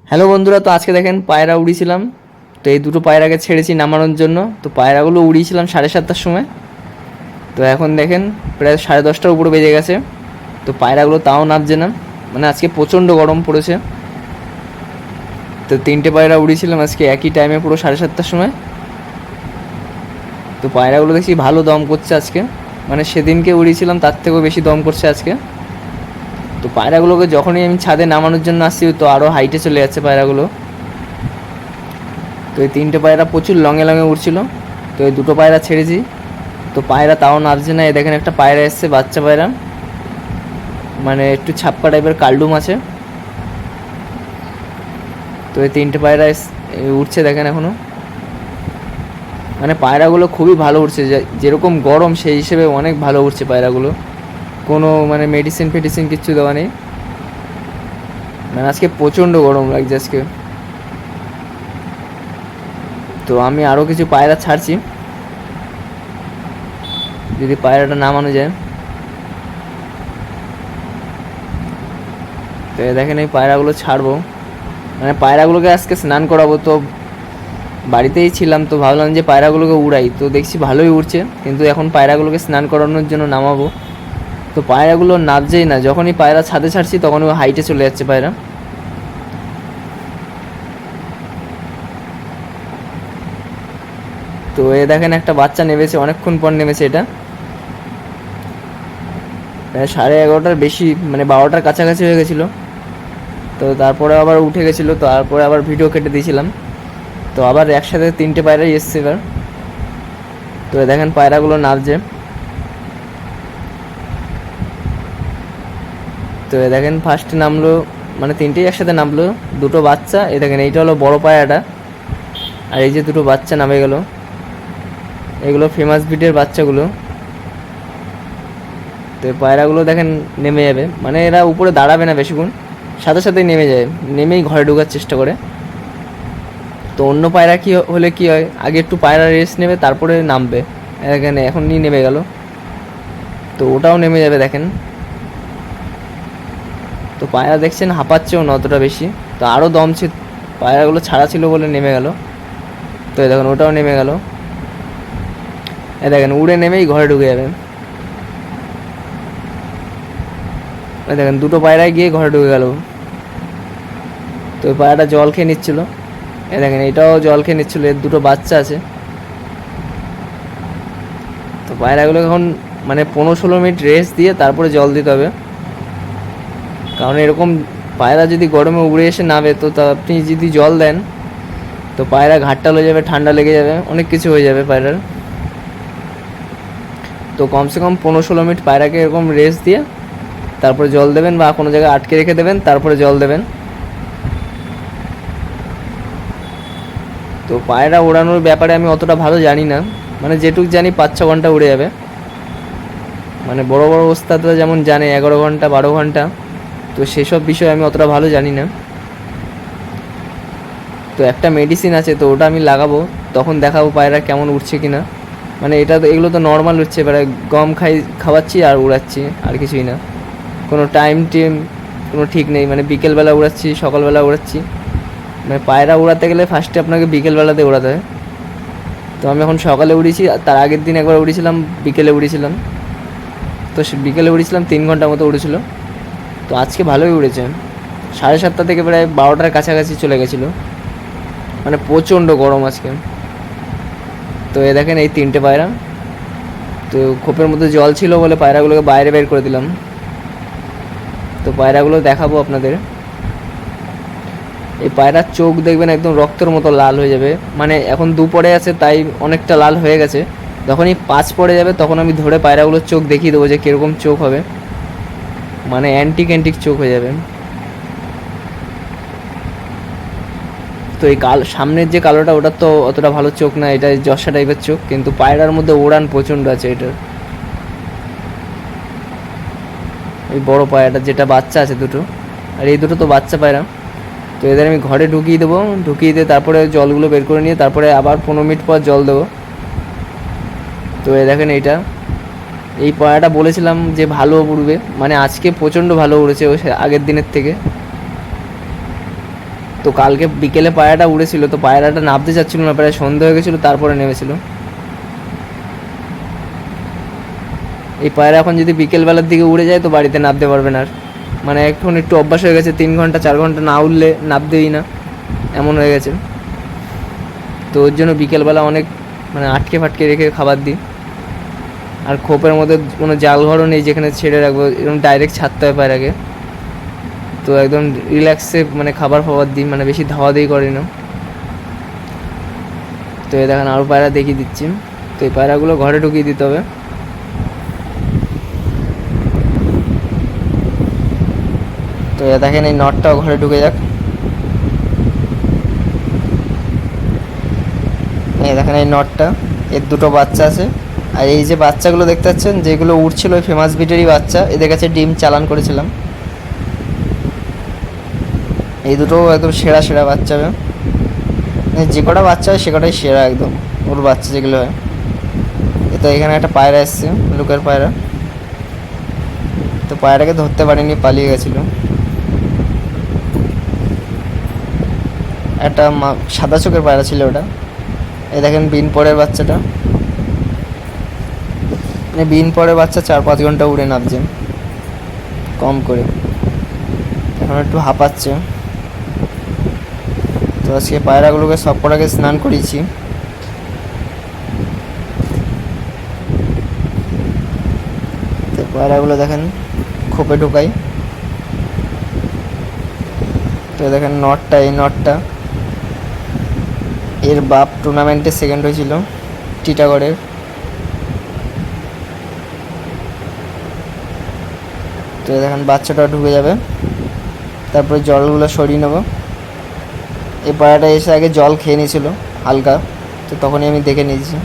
Hello বন্ধুরা, তো আজকে দেখেন পায়রা উড়িয়েছিলাম। তো এই দুটো পায়রাকে ছেড়েছি নামানোর জন্য। তো পায়রাগুলো উড়িয়েছিলাম 7:30টার সময়। তো এখন দেখেন প্রায় 10:30টার উপরে বেজে গেছে। তো পায়রাগুলো তাও নামছে না, মানে আজকে প্রচণ্ড গরম পড়েছে। তো 3টে পায়রা উড়িয়েছিলাম আজকে একই টাইমে, পুরো 7:30টার সময়। তো পায়রাগুলো দেখছি ভালো দম করছে আজকে, মানে সেদিনকে উড়িয়েছিলাম তার থেকেও বেশি দম করছে আজকে। তো পায়রাগুলোকে যখনই আমি ছাদে নামানোর জন্য আসছি, তো আরও হাইটে চলে যাচ্ছে পায়রাগুলো। তো এই 3টে পায়রা প্রচুর লঙে লঙে উড়ছিল। তো এই দুটো পায়রা ছেড়েছি, তো পায়রা তাও নামছে না। এই দেখেন একটা পায়রা এসছে, বাচ্চা পায়রা, মানে একটু ছাপ্পা টাইপের কালডুম আছে। তো এই 3টে পায়রা উঠছে দেখেন এখনও। মানে পায়রাগুলো খুবই ভালো উঠছে, যেরকম গরম সেই হিসেবে অনেক ভালো উঠছে পায়রাগুলো। কোনো মানে মেডিসিন ফেডিসিন কিচ্ছু দেওয়া নেই। মানে আজকে প্রচণ্ড গরম লাগছে আজকে। তো আমি আরও কিছু পায়রা ছাড়ছি, যদি পায়রাটা নামানো যায়। তো দেখেন এই পায়রাগুলো ছাড়বো, মানে পায়রাগুলোকে আজকে স্নান করাবো। তো বাড়িতেই ছিলাম, তো ভাবলাম যে পায়রাগুলোকে উড়াই। তো দেখছি ভালোই উড়ছে, কিন্তু এখন পায়রাগুলোকে স্নান করানোর জন্য নামাবো। তো পায়রাগুলো নামছেই না, যখনই পায়রা ছাদে ছাড়ছি তখনই হাইটে চলে যাচ্ছে পায়রা। তো এ দেখেন একটা বাচ্চা নেমেছে, অনেকক্ষণ পর নেমেছে। এটা 11:30টার বেশি, মানে 12টার কাছাকাছি হয়ে গেছিলো। তো তারপরে আবার উঠে গেছিলো, তারপরে আবার ভিডিও কেটে দিয়েছিলাম। তো আবার একসাথে 3টে পায়রাই এসছে এবার। তো দেখেন পায়রাগুলো নামছে। তো দেখেন ফার্স্টে নামলো, মানে 3টেই একসাথে নামলো, দুটো বাচ্চা। এই দেখেন এইটা হলো বড় পায়রাটা, আর এই যে দুটো বাচ্চা নামে গেল, এগুলো ফেমাস ব্রিডের বাচ্চাগুলো। তো পায়রাগুলো দেখেন নেমে যাবে, মানে এরা উপরে দাঁড়াবে না বেশিক্ষণ, সাথে সাথেই নেমে যায়, নেমেই ঘরে ঢোকার চেষ্টা করে। তো অন্য পায়রা কি হলে কি হয়, আগে একটু পায়রা রেস্ট নেবে তারপরে নামবে। এখানে এখনই নেমে গেল, তো ওটাও নেমে যাবে দেখেন। তো পায়রা দেখছেন হাঁপাচ্ছেও না অতটা বেশি, তো আরও দমছে, পায়রাগুলো ছাড়া ছিল বলে নেমে গেল। তো দেখেন ওটাও নেমে গেল, দেখেন উড়ে নেমেই ঘরে ঢুকে যাবে। দেখেন দুটো পায়রায় গিয়ে ঘরে ঢুকে গেল। তো ওই পায়রাটা জল খেয়ে নিচ্ছিল, দেখেন এটাও জল খেয়ে নিচ্ছিল, এর দুটো বাচ্চা আছে। তো পায়রাগুলো এখন মানে 15-16 মিনিট রেস্ট দিয়ে তারপরে জল দিতে হবে, কারণ এরকম পায়রা যদি গরমে উড়ে এসে নামে, তো আপনি যদি জল দেন তো পায়রা ঘাটটা লেগে যাবে, ঠান্ডা লেগে যাবে, অনেক কিছু হয়ে যাবে পায়রার। তো কমসে কম 15-16 মিনিট পায়রাকে এরকম রেস্ট দিয়ে তারপরে জল দেবেন, বা কোনো জায়গায় আটকে রেখে দেবেন, তারপরে জল দেবেন। তো পায়রা ওড়ানোর ব্যাপারে আমি অতটা ভালো জানি না, মানে যেটুক জানি 5-6 ঘন্টা উড়ে যাবে। মানে বড় বড় ওস্তাদরা যেমন জানে 11 ঘন্টা 12 ঘন্টা, তো সেসব বিষয়ে আমি অতটা ভালো জানি না। তো একটা মেডিসিন আছে, তো ওটা আমি লাগাবো, তখন দেখাবো পায়রা কেমন উঠছে কিনা। মানে এটা তো, এগুলো তো নর্মাল উঠছে, এবারে গম খাওয়াচ্ছি আর উড়াচ্ছি, আর কিছুই না। কোনো টাইম কোনো ঠিক নেই, মানে বিকেলবেলা উড়াচ্ছি, সকালবেলা উড়াচ্ছি। মানে পায়রা উড়াতে গেলে ফার্স্টে আপনাকে বিকেলবেলাতে উড়াতে হয়। তো আমি এখন সকালে উড়িয়েছি, আর তার আগের দিন একবার উড়িয়েছিলাম, বিকেলে উড়িয়েছিলাম। তো বিকেলে উড়িয়েছিলাম, 3 ঘন্টা মতো উড়েছিল। তো আজকে ভালোই উড়েছে, 7:30 থেকে প্রায় 12টার কাছাকাছি চলে গেছিলো, মানে প্রচণ্ড গরম আজকে। তো এ দেখেন এই 3টে পায়রা, তো খোপের মধ্যে জল ছিল বলে পায়রাগুলোকে বাইরে বের করে দিলাম। তো পায়রাগুলো দেখাবো আপনাদের। এই পায়রার চোখ দেখবেন একদম রক্তের মতো লাল হয়ে যাবে, মানে এখন 2 পড়ে আছে তাই অনেকটা লাল হয়ে গেছে। যখনই 5 পড়ে যাবে তখন আমি ধরে পায়রাগুলোর চোখ দেখিয়ে দেবো যে কীরকম চোখ হবে, মানে অ্যান্টিক চোখ হয়ে যাবে। তো এই সামনের যে কালোটা, ওটার তো অতটা ভালো চোখ না, এটা জশা টাইপের চোখ, কিন্তু পায়রার মধ্যে ওড়ান প্রচণ্ড আছে এটার। এই বড় পায়রাটা যেটা বাচ্চা আছে দুটো, আর এই দুটো তো বাচ্চা পায়রা। তো এদের আমি ঘরে ঢুকিয়ে দেবো, ঢুকিয়ে দিয়ে তারপরে জলগুলো বের করে নিয়ে তারপরে আবার 15 মিনিট পর জল দেবো। তো এই দেখেন এইটা, এই পায়রাটা বলেছিলাম যে ভালো উড়বে, মানে আজকে প্রচণ্ড ভালো উড়েছে ওই আগের দিনের থেকে। তো কালকে বিকেলে পায়রাটা উড়েছিল, তো পায়রাটা নামতে চাচ্ছিল না, প্রায় সন্ধে হয়ে গেছিলো তারপরে নেমেছিল। এই পায়রা এখন যদি বিকেলবেলার দিকে উড়ে যায় তো বাড়িতে নামতে পারবে না আর, মানে এখন একটু অভ্যাস হয়ে গেছে, 3 ঘন্টা 4 ঘন্টা না উঠলে নামতেই না, এমন হয়ে গেছে। তো ওর জন্য বিকেলবেলা অনেক মানে আটকে ফাটকে রেখে খাবার দিই। আর খোপের মধ্যে কোনো জাল ঘরও নেই যেখানে ছেড়ে রাখবো, এরকম ডাইরেক্ট ছাড়তে হয় পায়রাকে। তো একদম রিল্যাক্সে মানে খাবার ফাবার দিই, মানে বেশি ধাওয়া দিই করি না। তো এই দেখেন আরও পায়রা দেখিয়ে দিচ্ছি। তো এই পায়রাগুলো ঘরে ঢুকিয়ে দিতে হবে। তো এ দেখেন এই নটটাও ঘরে ঢুকে যাক। এই দেখেন এই নটটা, এর 2টো বাচ্চা আছে। আর এই যে বাচ্চাগুলো দেখতে পাচ্ছেন যেগুলো উঠছিল ওই ফেমাস বিটেরই বাচ্চা, এদের কাছে ডিম চালান করেছিলাম। এই দুটো একদম সেরা সেরা বাচ্চা হবে, যে কটা বাচ্চা হয় সে কটাই সেরা একদম, ওর বাচ্চা যেগুলো হয়। তো এখানে একটা পায়রা এসছে, লুকের পায়রা। তো পায়রাকে ধরতে পারিনি, পালিয়ে গেছিলো। একটা সাদা চোখের পায়রা ছিল ওটা। এই দেখেন বিন পরের বাচ্চাটা, মানে বিন পরের বাচ্চা 4-5 ঘন্টা উড়ে নামছে কম করে, এখন একটু হাঁপাচ্ছে। তো আজকে পায়রাগুলোকে সব কটাকে স্নান করিয়েছি। তো পায়রাগুলো দেখেন খোপে ঢোকাই। তো দেখেন নটটা, এই নটটা এর বাপ টুর্নামেন্টে সেকেন্ড হয়েছিল টিটাগড়ের। তো দেখেন বাচ্চাটা ঢুকে যাবে, তারপরে জলগুলো সরিয়ে নেব। এই পায়রাটা এসে আগে জল খেয়ে নিয়েছিল হালকা, তো তখনই আমি দেখে নিয়েছি।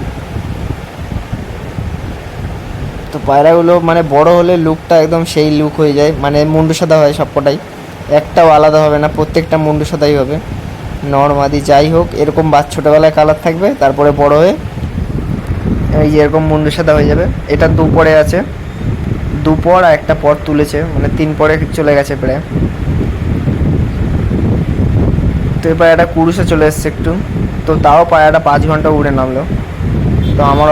তো পায়রাগুলো মানে বড় হলে লুকটা একদম সেই লুক হয়ে যায়, মানে মুন্ডু সাদা হয় সবকটাই, একটাও আলাদা হবে না, প্রত্যেকটা মুন্ডু সাদাই হবে। নর মাদি যাই হোক, এরকম ছোটোবেলায় কালার থাকবে, তারপরে বড় হয়ে এই যে এরকম মুন্ডু সাদা হয়ে যাবে। এটা 2 পরে আছে, 2 পর আর একটা পর তুলেছে, মানে 3 পরে চলে গেছে প্রায়। তো এই পায়রাটা কুরুষে চলে এসছে একটু, তো তাও পায়রাটা 5 ঘন্টা উড়ে নামলো। তো আমার